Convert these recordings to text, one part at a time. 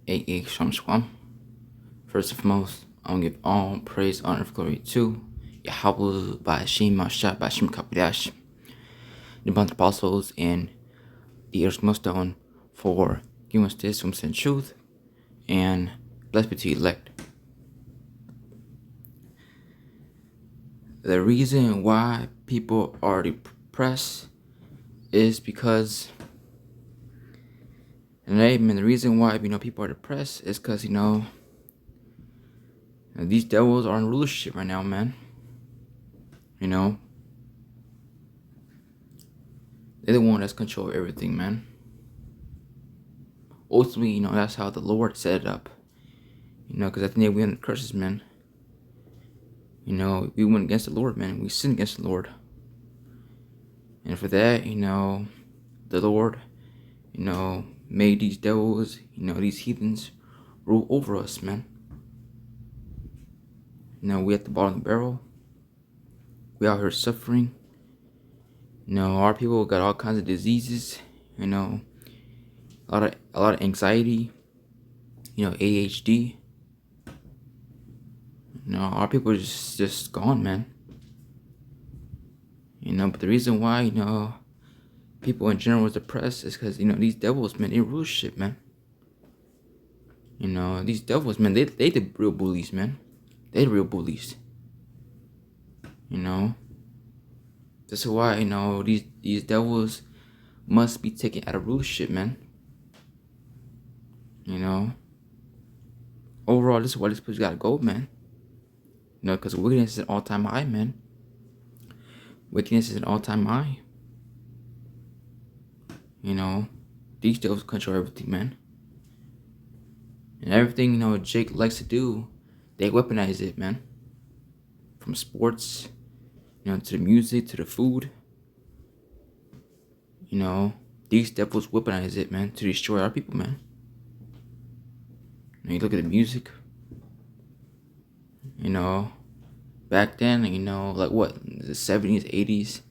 A.A. Shamshwam. First and foremost, I want to give all praise, honor, and glory to Yahweh by Hashem Mashah by Hashem Kapidash, the bunch of apostles and the earth's millstone for giving us this from sin truth, and blessed be to you elect. The reason why people are depressed is because, and the reason why people are depressed is because these devils are in rulership right now, man. They're the one that's control everything, man. Ultimately, that's how the Lord set it up. Because at the end we under curses, man. We went against the Lord, man. We sinned against the Lord. And for that, the Lord, made these devils, these heathens rule over us, man. We at the bottom of the barrel. We out here suffering. Our people got all kinds of diseases, a lot of anxiety, ADHD. Our people are just gone, man. But the reason why, people in general is depressed is because, these devils, man, they rule shit, man. These devils, man, they the real bullies, man. They the real bullies. That's why, these devils must be taken out of rulership, man. Overall, this is why this place gotta go, man. Because wickedness is an all-time high, man. Wickedness is an all-time high. These devils control everything, man. And everything, Jake likes to do, they weaponize it, man. From sports, to the music, to the food. These devils weaponize it, man, to destroy our people, man. You look at the music. Back then, like what, the 70s, 80s,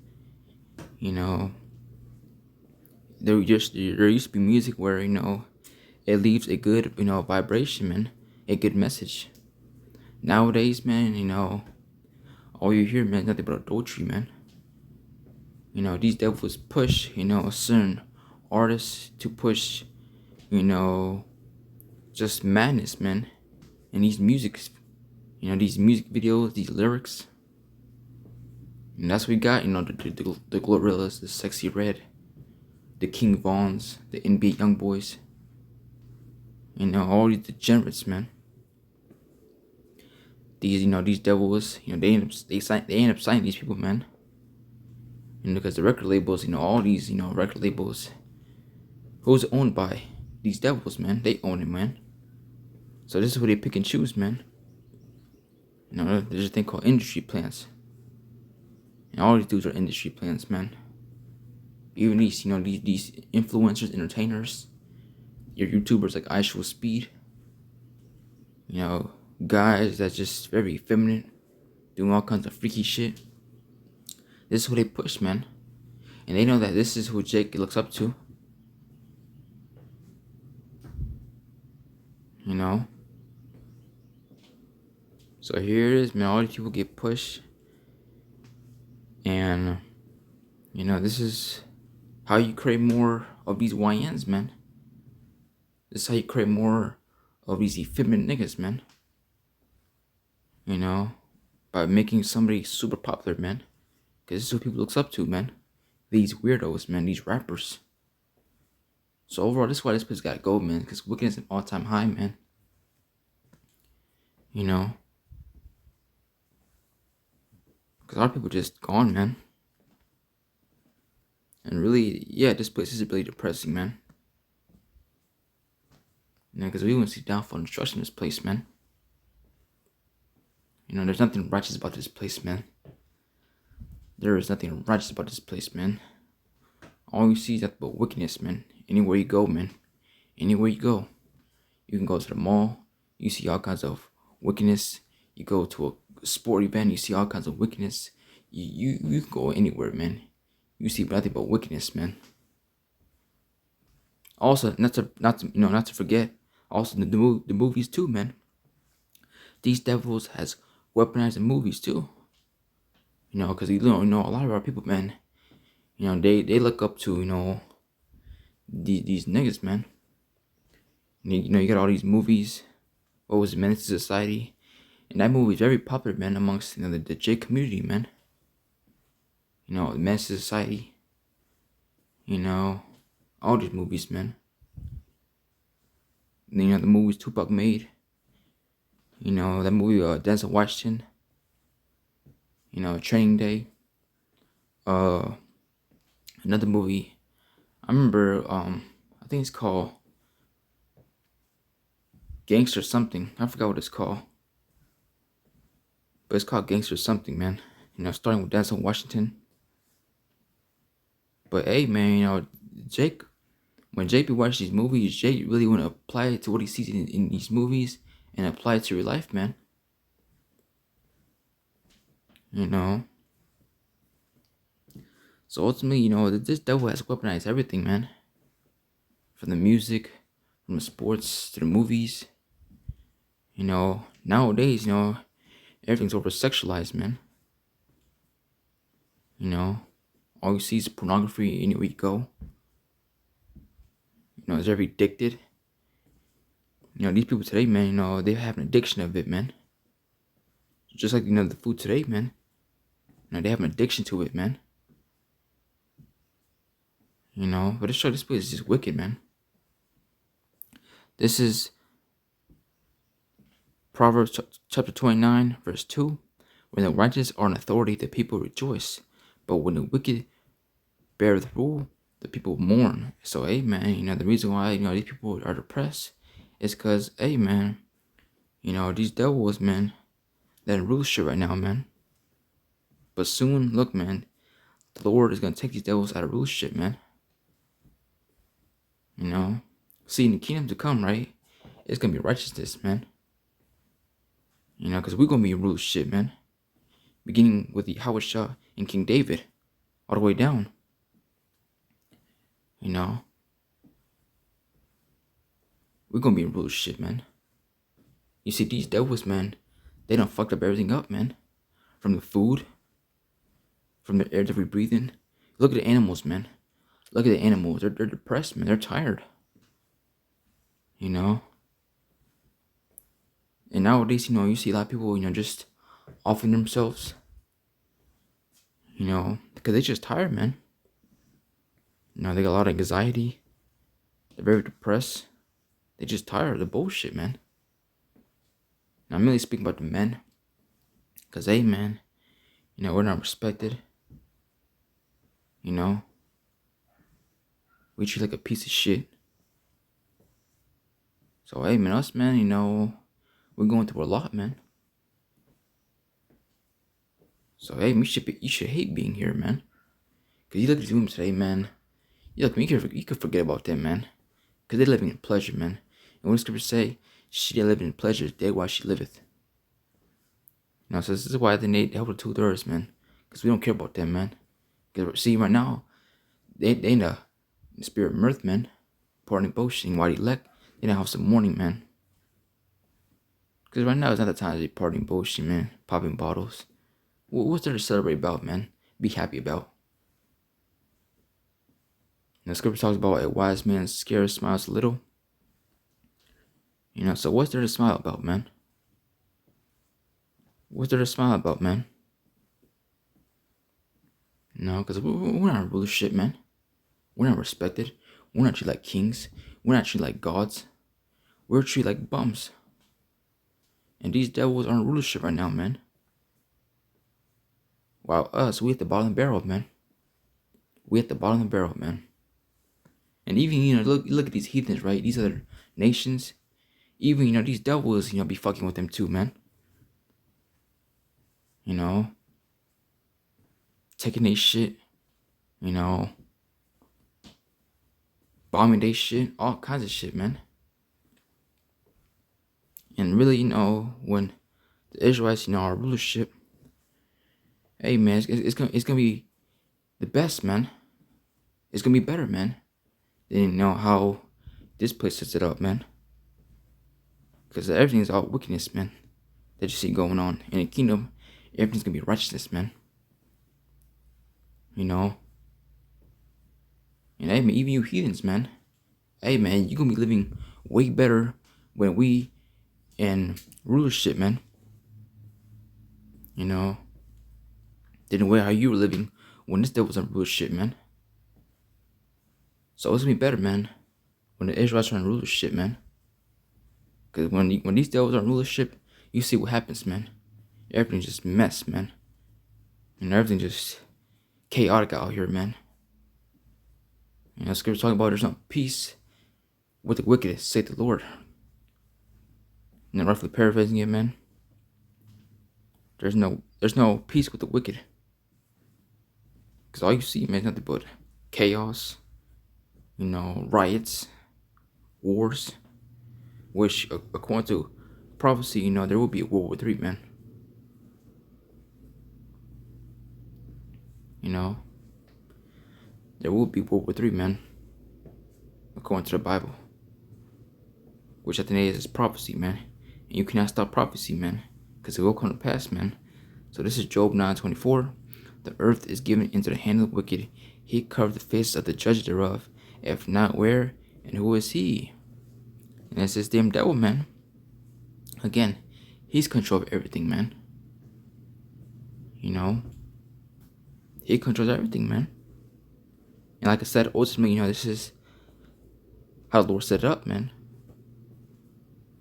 there used to be music where, it leaves a good, vibration, man, a good message. Nowadays, man, all you hear, man, is nothing but adultery, man. These devils push, a certain artists to push, just madness, man. And these musics, these music videos, these lyrics. And that's what we got, the Glorillas, the Sexy Red, the King Vons, the NBA Youngboys. All these degenerates, man. These devils, they end up signing these people, man. Because the record labels, all these, record labels, who's it owned by? These devils, man. They own it, man. So this is where they pick and choose, man. There's a thing called industry plants. And all these dudes are industry plants, man. Even these, these influencers, entertainers, your YouTubers like iShow Speed. Guys that's just very feminine, doing all kinds of freaky shit. This is who they push, man. And they know that this is who Jake looks up to. So here it is, man. All these people get pushed. And, this is how you create more of these YNs, man. This is how you create more of these effeminate niggas, man. By making somebody super popular, man. Because this is what people looks up to, man. These weirdos, man. These rappers. So overall, this is why this place gotta go, man. Because wickedness is an all-time high, man. Because our people just gone, man. And really, yeah, this place is really depressing, man. Because we want to see downfall and destruction in this place, man. There's nothing righteous about this place, man. There is nothing righteous about this place, man. All you see is that but wickedness, man. Anywhere you go, man. Anywhere you go. You can go to the mall. You see all kinds of wickedness. You go to a sport event. You see all kinds of wickedness. You can go anywhere, man. You see nothing but wickedness, man. Also, not to forget, Also, the movies too, man. These devils has weaponized the movies too. Because a lot of our people, man. They look up to these niggas, man. You got all these movies. What was it, Menace to Society? And that movie is very popular, man, amongst the J community, man. Menace to Society. All these movies, man. And, the movies Tupac made. That movie Denzel Washington. Training Day. Another movie. I remember. I think it's called Gangster something. I forgot what it's called. But it's called Gangster something, man. Starting with Denzel Washington. But hey, man, Jake, when JP watches these movies, Jake really want to apply it to what he sees in these movies and apply it to real life, man. So ultimately, this devil has weaponized everything, man. From the music, from the sports, to the movies. Nowadays, everything's over sexualized, man. All you see is pornography anywhere you go. It's very addicted. These people today, man, they have an addiction of it, man. Just like, the food today, man. They have an addiction to it, man. But this place is just wicked, man. This is Proverbs chapter 29, verse 2. When the righteous are in authority, the people rejoice. But when the wicked bear the rule, the people mourn. So, hey, man, the reason why, these people are depressed is because, hey, man, these devils, man, they're in rule shit right now, man. But soon, look, man, the Lord is going to take these devils out of rule shit, man. See, in the kingdom to come, right, it's going to be righteousness, man. Because we're going to be in rule shit, man. Beginning with the Yahweh and King David, all the way down. We're going to be in rule shit, man. You see, these devils, man, they done fucked up everything up, man. From the food, from the air that we breathe in. Look at the animals, man. Look at the animals. They're depressed, man. They're tired. And nowadays, you see a lot of people, just offing themselves. Because they're just tired, man. They got a lot of anxiety. They're very depressed. They're just tired of the bullshit, man. Now, I'm really speaking about the men. Because, hey, man, we're not respected. We treat like a piece of shit. So, hey, man, us, man, we're going through a lot, man. So, hey, you should hate being here, man. Because you look at these women today, man. You could forget about them, man. Because they're living in pleasure, man. And what the scriptures say, she that liveth in pleasure is dead while she liveth. So this is why they need help with 2/3, man. Because we don't care about them, man. Because see, right now, they in the spirit of mirth, man. Partying, boasting, while the elect, they don't have some mourning, man. Because right now, it's not the time to be partying, boasting, man. Popping bottles. What's there to celebrate about, man? Be happy about. The scripture talks about a wise man scares, smiles a little. So what's there to smile about, man? What's there to smile about, man? Because we're not ruler shit, man. We're not respected. We're not treated like kings. We're not treated like gods. We're treated like bums. And these devils are in rulership right now, man. While us, we at the bottom of the barrel, man. We at the bottom of the barrel, man. And even, look at these heathens, right? These other nations. Even, these devils, be fucking with them too, man. Taking their shit. Bombing their shit. All kinds of shit, man. And really, when the Israelites, are rulership, hey, man, it's gonna be the best, man. It's gonna be better, man. Than, how this place sets it up, man. Because everything's all wickedness, man, that you see going on. In the kingdom, everything's going to be righteousness, man. You know? And hey, man, even you heathens, man. Hey, man, you're going to be living way better when we in rulership, man. You know? Than the way how you were living when this devil was in rulership, man. So it's going to be better, man, when the Israelites are in rulership, man. Because when these devils are in rulership, you see what happens, man. Everything's just mess, man. And everything's just chaotic out here, man. You know, Scripture talking about there's no peace with the wicked, saith the Lord. And then roughly paraphrasing it, man. There's no peace with the wicked. Because all you see, man, is nothing but chaos, you know, riots, wars. Which, according to prophecy, you know, there will be a World War III, man. You know, there will be World War III, man. According to the Bible. Which at the end is prophecy, man. And you cannot stop prophecy, man. Because it will come to pass, man. So this is Job 9:24. The earth is given into the hand of the wicked. He covered the faces of the judges thereof. If not, where and who is he? And it's this damn devil, man. Again, he's control of everything, man. You know? He controls everything, man. And like I said, ultimately, you know, this is how the Lord set it up, man.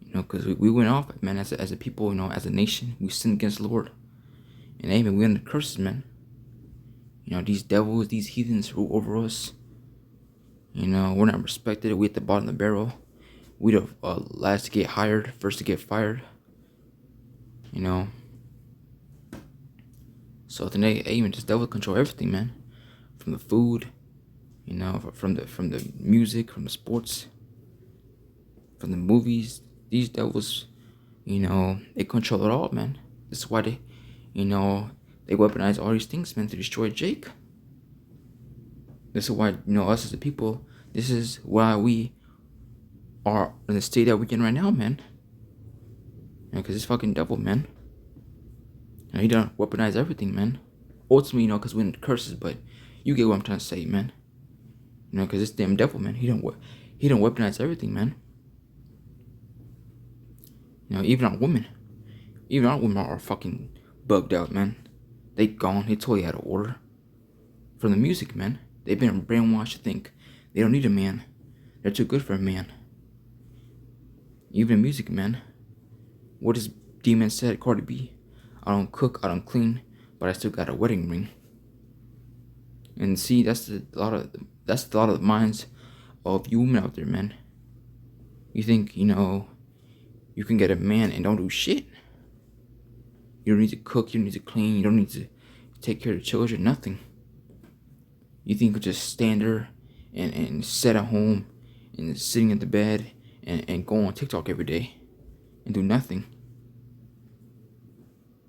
You know, because we went off, man, as a people, you know, as a nation. We sinned against the Lord. And amen, we under curses, man. You know, these devils, these heathens rule over us. You know, we're not respected. We at the bottom of the barrel. We the last to get hired, first to get fired. You know. So today, amen, this devil control everything, man. From the food, you know, from the music, from the sports, from the movies. These devils, you know, they control it all, man. This is why they, you know, they weaponize all these things, man, to destroy Jake. This is why, you know, us as a people, this is why we are in the state that we're in right now, man. You know, because this fucking devil, man. You know, he done weaponize everything, man. Ultimately, you know, because we're in the curses, but you get what I'm trying to say, man. You know, because this damn devil, man, he don't weaponize everything, man. You know, even our women are fucking bugged out, man. They gone. They totally out of order. From the music, man. They've been brainwashed to think they don't need a man. They're too good for a man. Even in music, man. What does Demon said, Cardi B? I don't cook, I don't clean, but I still got a wedding ring. And see, that's a lot of the minds of you women out there, man. You think, you know, you can get a man and don't do shit. You don't need to cook, you don't need to clean, you don't need to take care of the children, nothing. You think you could just stand there and sit at home and sitting in the bed and go on TikTok every day and do nothing.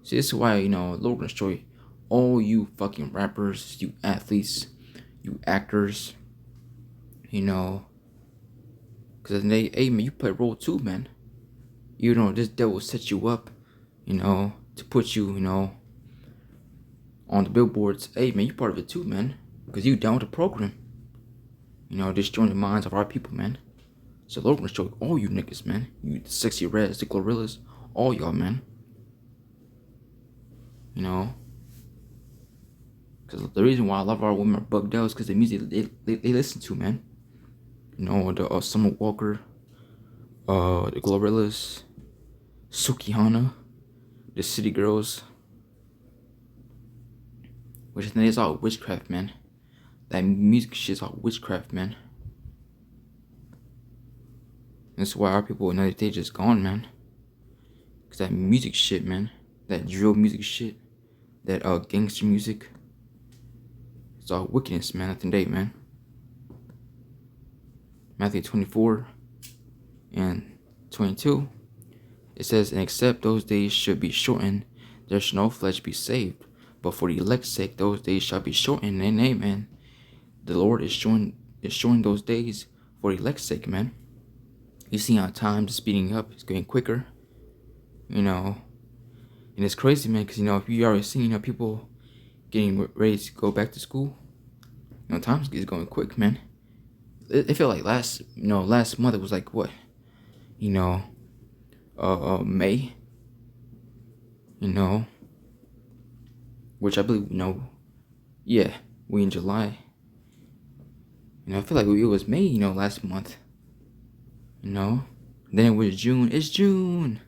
See, this is why, you know, Lord will destroy all you fucking rappers, you athletes, you actors, you know. Because they, hey, man, you play a role too, man. You know, this devil will set you up, you know, to put you, you know, on the billboards. Hey, man, you part of it too, man. Because you down with the program. You know, destroying the minds of our people, man. So Lord will destroy all you niggas, man. You the Sexy Reds, the Gorillas, all y'all, man. You know. Because the reason why a lot of our women are bugged out is because the music they listen to, man. You know, the Summer Walker, the Gorillas, Sukihana, the City Girls. Which I think is all witchcraft, man. That music shit's all witchcraft, man. That's why our people in United States just gone, man. Cause that music shit, man. That drill music shit. That gangster music. It's all wickedness, man, at the day, man. Matthew 24 and 22. It says, and except those days should be shortened, there shall no flesh be saved. But for the elect's sake, those days shall be shortened. And amen. The Lord is showing those days for the elect's sake, man. You see how time is speeding up, it's getting quicker, you know. And it's crazy, man, because, if you already seen, people getting ready to go back to school, time is going quick, man. It felt like last month it was like what, May, which I believe, yeah, we in July. I feel like it was May, last month. Then it was June. It's June.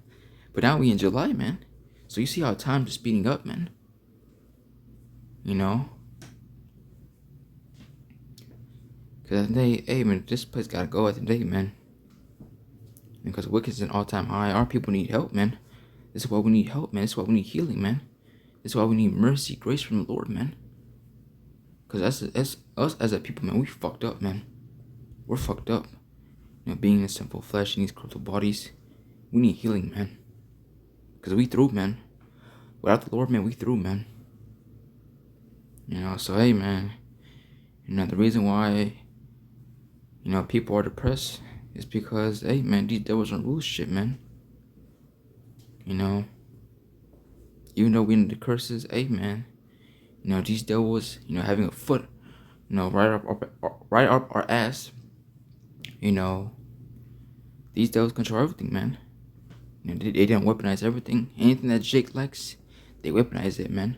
But now we in July, man. So you see how time is speeding up, man. Because hey, man, this place gotta go at the day, man. Because wickedness is an all-time high. Our people need help, man. This is why we need help, man. This is why we need healing, man. This is why we need mercy, grace from the Lord, man. Because us as a people, man, we fucked up, man. We're fucked up. Being in sinful flesh in these corruptible bodies, we need healing, man. Because we through, man. Without the Lord, man, we through, man. So hey, man. The reason why, people are depressed is because, hey, man, these devils don't rule shit, man. Even though we into the curses, hey, man. These devils, having a foot, right up our ass. These devils control everything, man. They don't weaponize everything. Anything that Jake likes, they weaponize it, man.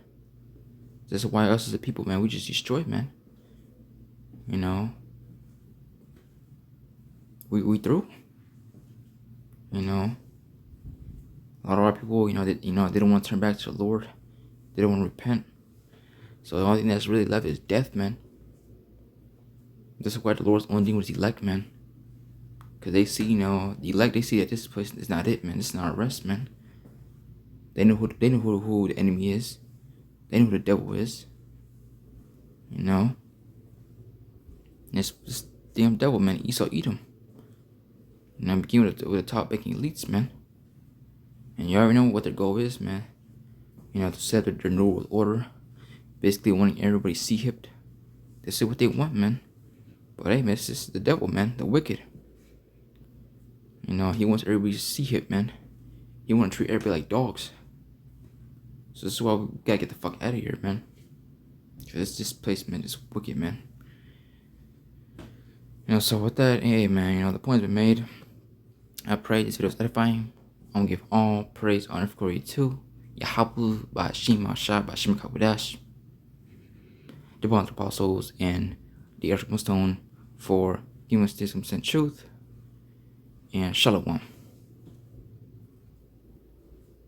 That's why us as a people, man, we just destroy, man. We through. A lot of our people, they don't want to turn back to the Lord. They don't want to repent. So the only thing that's really left is death, man. This is why the Lord's only thing was elect, man. Because they see, the elect, they see that this place is not it, man. This is not a rest, man. They know who the enemy is. They know who the devil is. And it's this damn devil, man. Esau eat him. Begin with the top making elites, man. And you already know what their goal is, man. To set their new world order. Basically wanting everybody see-hipped. This is what they want, man. But hey, man, it's just the devil, man. The wicked. He wants everybody to see-hip, man. He wants to treat everybody like dogs. So this is why we gotta get the fuck out of here, man. Because this place, man, is wicked, man. So with that, hey, man, the point's been made. I pray this video is edifying. I'm gonna give all praise, honor, and glory to Yahweh, Ba'ashim, Mashah, Ba'ashim, Kawidash, the Bond Apostles, and the Earth Stone for giving us this some truth. And Shalom.